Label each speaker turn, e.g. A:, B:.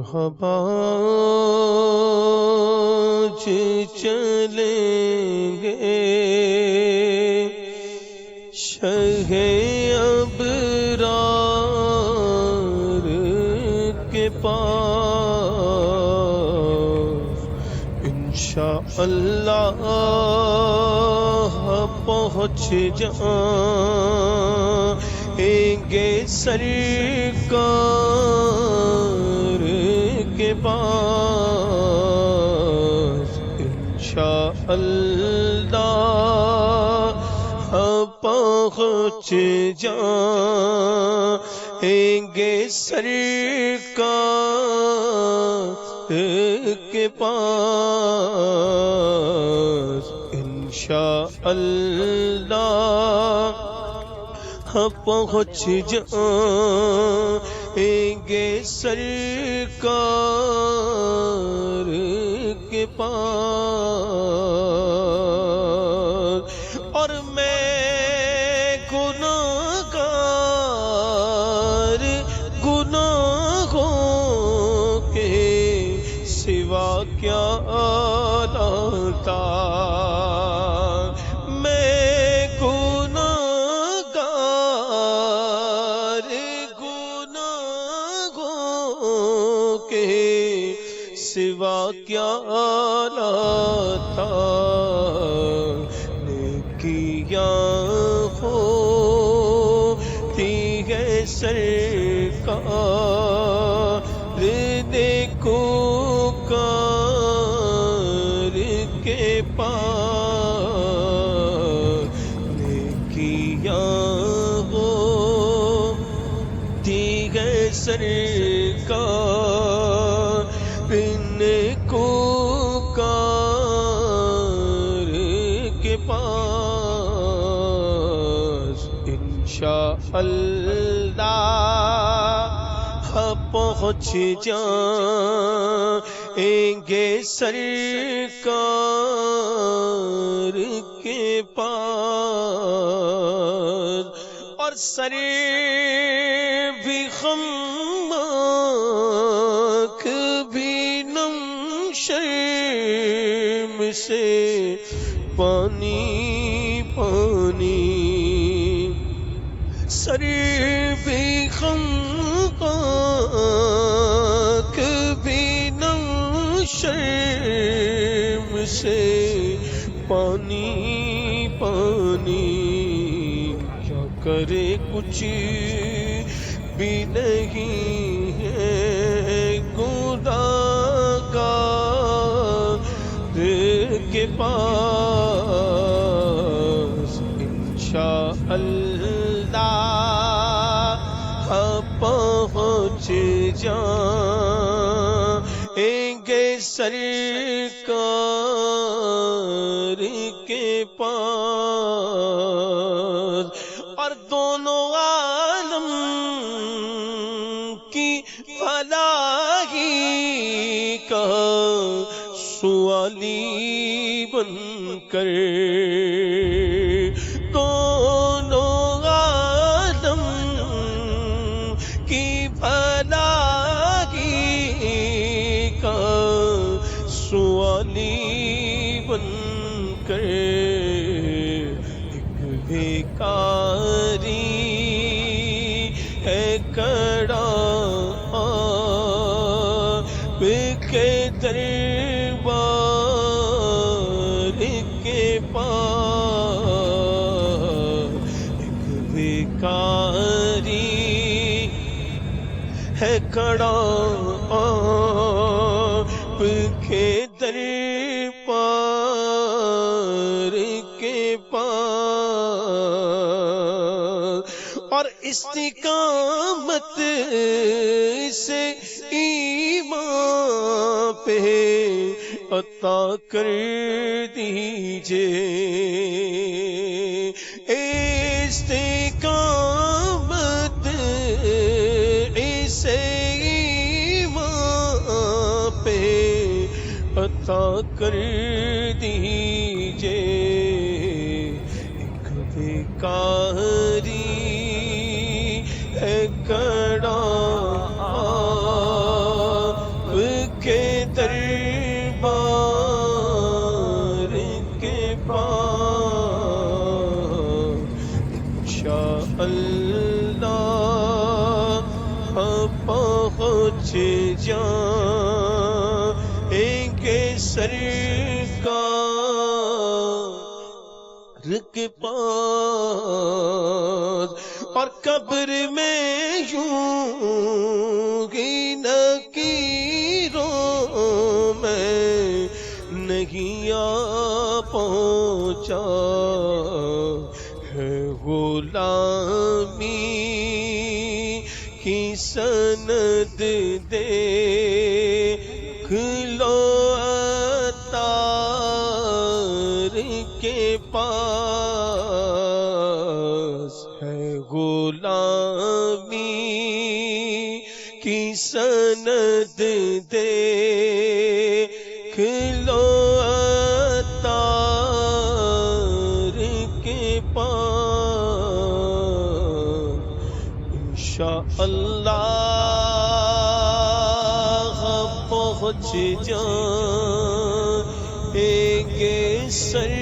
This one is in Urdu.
A: مرحبا چلیں گے شہ ابرار کے پاس انشاءاللہ پہنچ جائیں گے سرکار کے پاس انشاءاللہ پہنچ جائیں گے سرکار کے پاس انشاءاللہ پہنچ جائیں گے سرکار کے پاس اور میں گناہگار گناہوں کے سوا کیا لاتا سوا کیا لاتا نیکیاں ہوتی ہے سرکار نیکوکار کے پاس نیکیاں ہوتی ہے سرکار نیکوکار کے پاس انشاءاللہ پہنچ جائیں گے سرکار کے پاس اور سر بھی خماک بھی نم شرم سے پانی پانی سر بھی خماک بھی نم شرم سے پانی پانی کیا کرے کچھ بھی نہیں ہے گناہگار کے پاس انشاءاللہ پہنچ جائیں گے سرکار کے پاس اور دونوں عالم کی بھلائی کا سوالی بن کر دونوں عالم کی بھلائی کا سوالی بن کر ایک بھیکاری ہے کڑا کے دربار کے پاس ایک بھیکاری ہے کھڑا آپ کے دربار کے پاس اور استقامت سے ایمان پہ عطا کر دیجئے استقامت سے ایمان پہ عطا کر دیجئے ایک بیکاری ہے کڑا پہنچ جائیں گے سرکار کے پاس، اور قبر میں یوں ہی نکیروں میں نہیں آ پہنچا ہے غلامی کی سند دیکھ لو عطار کے پاس ہے غلامی کی سند دیکھ لو عطار کے پاس، انشاءاللہ پہنچ جائیں گے سر